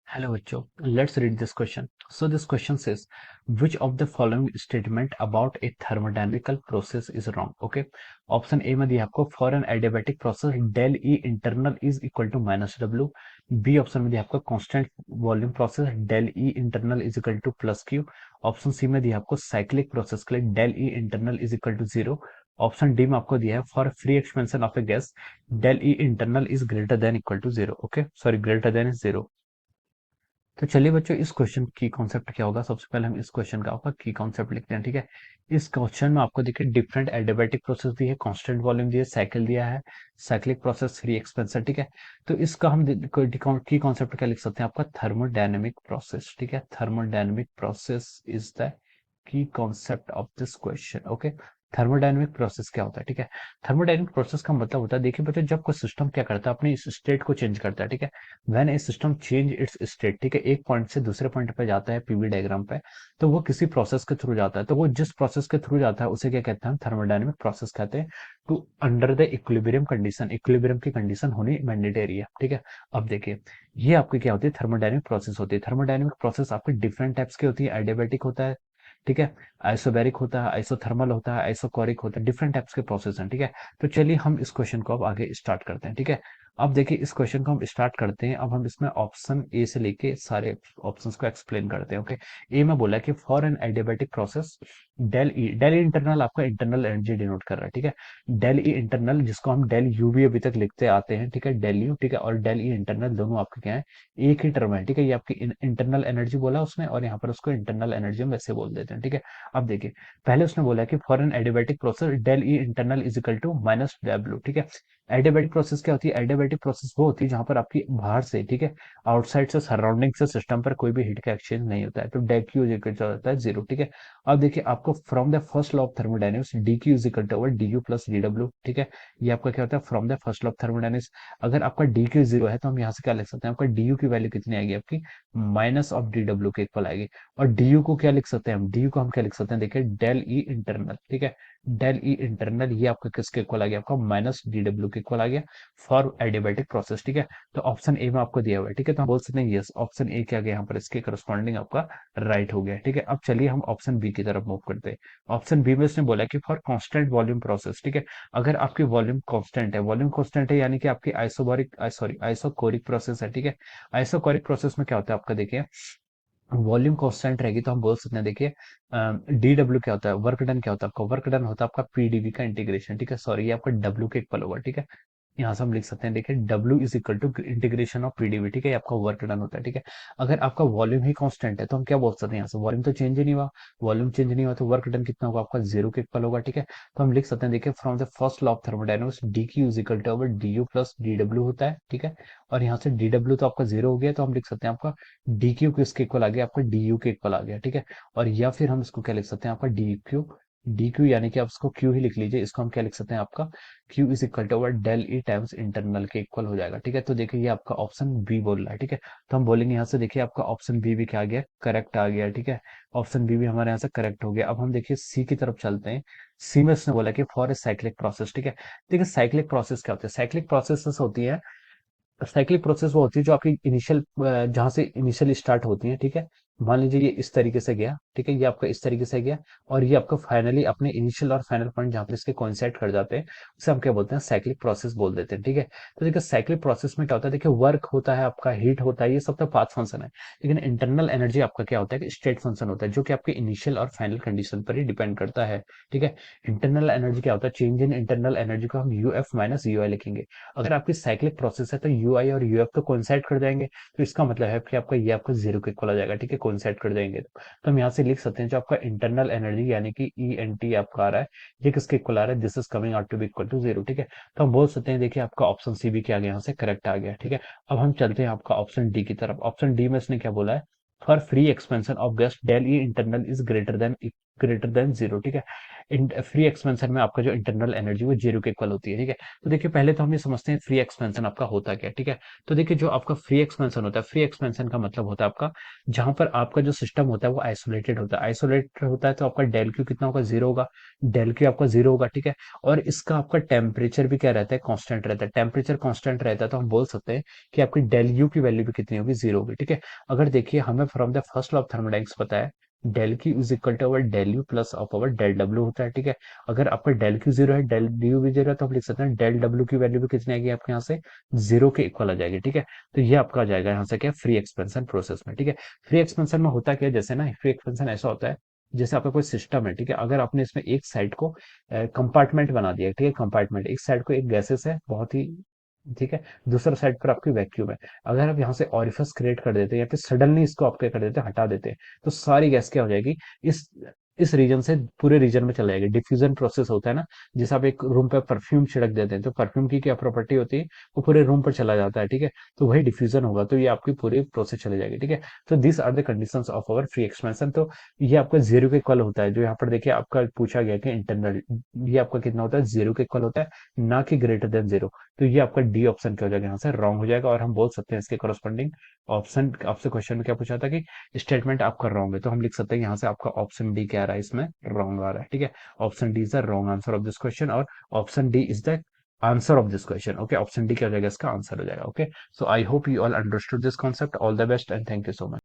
Hello बच्चों, let's read this question. So this question says, which of the following statement about a thermodynamical process is wrong? Okay. Option A में दिया आपको for an adiabatic process del E internal is equal to minus W. B option में दिया आपको constant volume process del E internal is equal to plus Q. Option C में दिया आपको cyclic process के लिए del E internal is equal to zero. Option D में आपको दिया है for free expansion of a gas del E internal is greater then equal to zero. Okay, sorry, greater than is zero. तो चलिए बच्चों, इस क्वेश्चन की concept क्या होगा. सबसे पहले हम इस क्वेश्चन का आपका की कॉन्सेप्ट लिखते हैं. ठीक है. इस क्वेश्चन में आपको देखिए डिफरेंट एडियाबैटिक प्रोसेस दी है, कांस्टेंट वॉल्यूम दी है, साइकिल दिया है, साइक्लिक प्रोसेस, फ्री एक्सपेंशन. ठीक है. तो इसका हम की कॉन्सेप्ट क्या लिख सकते हैं, आपका थर्मोडायनेमिक प्रोसेस. ठीक है. Thermodynamic process is the key concept of this question. Okay. Thermodynamic process क्या होता है. ठीक है. थर्मोडायनेमिक प्रोसेस का मतलब होता है, देखिए बच्चों, जब कोई सिस्टम क्या करता है, अपनी इस स्टेट को चेंज करता है. ठीक है. When A system change it's state, ठीक है, एक पॉइंट से दूसरे पॉइंट पे जाता है पीवी डायग्राम पे, तो वो किसी प्रोसेस के थ्रू जाता है. तो वो जिस प्रोसेस के थ्रू जाता है उसे क्या कहते हैं, हम थर्मोडायनेमिक प्रोसेस कहते हैं. To under the equilibrium condition, equilibrium की कंडीशन होनी मैंडेटरी है. ठीक है. अब देखिए, ये आपकी क्या होती है, थर्मोडायनेमिक प्रोसेस होती है. थर्मोडायनेमिक प्रोसेस आपकी डिफरेंट टाइप्स की होती है. एडियाबैटिक होता है, ठीक है, आइसोबैरिक होता है, आइसोथर्मल होता है, आइसोकोरिक होता है, डिफरेंट टाइप्स के प्रोसेस हैं. ठीक है. तो चलिए हम इस क्वेश्चन को अब आगे स्टार्ट करते हैं. ठीक है. अब देखिए, इस क्वेश्चन को हम स्टार्ट करते हैं. अब हम इसमें ऑप्शन ए से लेके सारे ऑप्शंस को एक्सप्लेन करते हैं. ओके. ए में बोला कि for an adiabatic process del E internal आपका इंटरनल एनर्जी डिनोट कर रहा है. ठीक है. डेल ई इंटरनल, जिसको हम डेल यू भी अभी तक लिखते आते हैं. ठीक है. डेल यू, ठीक है, और डेल ई इंटरनल दोनों आपके क्या है, एक ही टर्म है. ठीक है. ये आपकी इंटरनल एनर्जी बोला उसने, और यहाँ पर उसको इंटरनल एनर्जी हम वैसे बोल देते हैं. ठीक है. अब देखिए, पहले उसने बोला कि for an adiabatic process del E internal is equal to minus W. ठीक है. एडियाबैटिक प्रोसेस क्या होती है, एडियाबैटिक प्रोसेस वो होती है जहां पर आपकी बाहर से, ठीक है, आउटसाइड से, सराउंडिंग से सिस्टम पर कोई भी हीट का एक्सचेंज नहीं होता है. तो del Q is equal to होता है जीरो. ठीक है. अब देखिए, आपको from the first law of thermodynamics D Q is equal to D U plus D W. ठीक है. ये आपका क्या होता है, from the first law of thermodynamics. अगर आपका डी क्यू जीरो है तो हम यहाँ से क्या लिख सकते हैं, आपका डी यू की वैल्यू कितनी आएगी, आपकी माइनस ऑफ डी डब्ल्यू के इक्वल आएगी. और डी यू को क्या लिख सकते हैं, हम डी यू को हम क्या लिख सकते हैं, देखिए डेल ई इंटरनल. ठीक है. डेल ई इंटरनल ये आपका किसके इक्वल आ गया, आपका माइनस डी डब्ल्यू के इक्वल आ गया फॉर एडियाबैटिक प्रोसेस. ठीक है. तो ऑप्शन ए में आपको दिया हुआ है. ठीक है. तो हम बोल सकते हैं यस, ऑप्शन ए क्या गया यहाँ पर, इसके करस्पॉन्डिंग आपका राइट हो गया. ठीक है. अब चलिए हम ऑप्शन बी की तरफ मूव करते हैं. ऑप्शन बी में इसने बोला कि फॉर कांस्टेंट वॉल्यूम प्रोसेस. ठीक है. अगर आपकी वॉल्यूम कांस्टेंट है, वॉल्यूम कांस्टेंट है यानी कि आपकी आइसोबारिक सॉरी आइसोकोरिक प्रोसेस है. ठीक है. आइसोकोरिक प्रोसेस में क्या होता है आपका, देखिए, वॉल्यूम कांस्टेंट रहेगी तो हम बोल सकते हैं, देखिए, डी डब्ल्यू क्या होता है, वर्क डन क्या होता है आपका, वर्क डन होता है आपका पीडीवी का इंटीग्रेशन. ठीक है. सॉरी, ये आपका डब्ल्यू के इक्वल होगा. ठीक है. यहाँ से हम लिख सकते हैं, देखिए, W is equal to integration of PDV. ठीक है. ये आपका वर्क डन होता है. ठीक है. अगर आपका वॉल्यूम ही कांस्टेंट है तो हम क्या बोल सकते हैं, यहाँ से वॉल्यूम तो चेंज ही नहीं हुआ, वॉल्यूम चेंज नहीं हुआ तो वर्क डन कितना होगा, आपका जीरो के इक्वल होगा. ठीक है. तो हम लिख सकते हैं, देखिए, from the first law of thermodynamics D Q is equal to D U plus D W होता है. ठीक है. और यहाँ से डी डब्ल्यू तो आपका जीरो हो गया, तो हम लिख सकते हैं आपका डी क्यू किसके इक्वल आ गया, आपका डी यू के इक्वल आ गया. ठीक है. और या फिर हम इसको क्या लिख सकते हैं, आपका डी क्यू यानी कि आप इसको क्यू ही लिख लीजिए, इसको हम क्या लिख सकते हैं, आपका Q is equal to del E times internal के इक्वल हो जाएगा. ठीक है. तो देखिए, ये आपका ऑप्शन बी बोल रहा है. ठीक है. तो हम बोलेंगे यहाँ से, देखिए, आपका ऑप्शन बी भी क्या आ गया, करेक्ट आ गया. ठीक है. ऑप्शन बी भी हमारे यहाँ से करेक्ट हो गया. अब हम देखिए सी की तरफ चलते हैं. सी में इसने बोला कि फॉर ए साइक्लिक प्रोसेस. ठीक है. देखिए, साइक्लिक प्रोसेस क्या होती है, साइक्लिक प्रोसेस होती है, साइक्लिक प्रोसेस वो होती है जो आपकी इनिशियल, जहां से इनिशियल स्टार्ट होती है. ठीक है. मान लीजिए ये इस तरीके से गया. ठीक है. ये आपका इस तरीके से गया, और ये आपका फाइनली अपने इनिशियल और फाइनल पॉइंट जहां पर इसके कोइंसाइड कर जाते हैं, उसे हम क्या बोलते हैं, साइक्लिक प्रोसेस बोल देते हैं. ठीक है. तो देखिए, साइक्लिक प्रोसेस में क्या होता है, देखिए, वर्क होता है आपका, हीट होता है, ये सब तो पाथ फंक्शन है. लेकिन इंटरनल एनर्जी आपका क्या होता है कि स्टेट फंक्शन होता है, जो कि आपके इनिशियल और फाइनल कंडीशन पर ही डिपेंड करता है. ठीक है. इंटरनल एनर्जी क्या होता है, चेंज इन इंटरनल एनर्जी को हम यू एफ माइनस यू आई लिखेंगे. अगर आपकी साइक्लिक प्रोसेस है तो यू आई और यूएफ तो कोइंसाइड कर जाएंगे, तो इसका मतलब है कि आपका ये आपका जीरो के इक्वल आ जाएगा. ठीक है. कोइंसाइड कर जाएंगे तो हम यहाँ से लिख सकते हैं, जो आपका इंटरनल एनर्जी यानी कि ई एन टी आपका आ रहा है, ये किसके इक्वल आ रहा है, this is coming out to be equal to zero. ठीक है. तो हम बोल सकते हैं, देखिए, आपका ऑप्शन सी भी क्या आ गया, यहाँ से करेक्ट आ गया. ठीक है. अब हम चलते हैं आपका ऑप्शन डी की तरफ. ऑप्शन डी में इसने क्या बोला है, for free expansion of gas del E internal is greater than greater than zero, ठीक है। फ्री एक्सपेंशन में आपका जो इंटरनल एनर्जी वो जीरो के इक्वल होती है, ठीक है। तो देखिए पहले तो हम ये समझते हैं फ्री एक्सपेंशन आपका होता क्या है, ठीक है। तो देखिए जो आपका फ्री एक्सपेंशन होता है, फ्री एक्सपेंशन का मतलब होता है आपका जहां पर आपका जो सिस्टम होता है वो आइसोलेटेड होता है। आइसोलेटेड होता है तो आपका डेल क्यू कितना होगा, जीरो होगा। डेल क्यू आपका जीरो होगा, ठीक है। और इसका आपका टेम्परेचर भी क्या रहता है, कांस्टेंट रहता है। टेम्परेचर कांस्टेंट रहता है तो हम बोल सकते हैं कि आपकी डेल यू की वैल्यू भी कितनी होगी, जीरो होगी, ठीक है। अगर देखिए हमें from the first law of thermodynamics पता है del Q is equal to our del U plus of our del W होता है, ठीक है। अगर आपका डेल क्यू जीरो है, डेल यू भी जीरो है, तो हम लिख सकते हैं डेल डब्ल्यू की वैल्यू भी कितनी आएगी आपके यहाँ से, जीरो के इक्वल आ जाएगी, ठीक है। तो ये आपका आ जाएगा यहाँ से क्या, फ्री एक्सपेंशन प्रोसेस में, ठीक है। फ्री एक्सपेंशन में होता क्या है, जैसे ना फ्री एक्सपेंशन ऐसा होता है जैसे आपका कोई सिस्टम है, ठीक है। अगर आपने इसमें एक साइड को कंपार्टमेंट बना दिया, ठीक है। कंपार्टमेंट, एक साइड को एक गैसेस है बहुत ही, ठीक है। दूसरा साइड पर आपकी वैक्यूम है। अगर आप यहाँ से ऑरिफिस क्रिएट कर देते हैं या फिर सडनली इसको आप क्या कर देते हैं, हटा देते हैं, तो सारी गैस क्या हो जाएगी, इस इस रीजन से पूरे रीजन में चला जाएगा। डिफ्यूजन प्रोसेस होता है ना, जैसे आप एक रूम पे परफ्यूम छिड़क देते हैं तो परफ्यूम की क्या प्रॉपर्टी होती है, वो पूरे रूम पर चला जाता है, ठीक है। तो वही डिफ्यूजन होगा, तो ये आपकी पूरी प्रोसेस चली जाएगी, ठीक है। तो this are the conditions of our free expansion. तो ये आपका जीरो के इक्वल होता है, जो यहाँ पर देखिए आपका पूछा गया कि इंटरनल, ये आपका कितना होता है, जीरो के इक्वल होता है, ना कि ग्रेटर देन जीरो। तो ये आपका डी ऑप्शन क्या हो जाएगा, यहाँ से रॉन्ग हो जाएगा। और हम बोल सकते हैं इसके करस्पॉन्डिंग ऑप्शन, आपसे क्वेश्चन में क्या पूछा था कि स्टेटमेंट आपका रॉन्ग है, तो हम लिख सकते हैं यहाँ से आपका ऑप्शन डी क्या आ रहा है, इसमें रॉन्ग आ रहा है, ठीक है। Option D is the wrong answer of this question, और option D is the answer of this question, okay. Option D क्या हो जाएगा, इसका आंसर हो जाएगा, okay. So I hope you all understood this concept. All the best and thank you so much.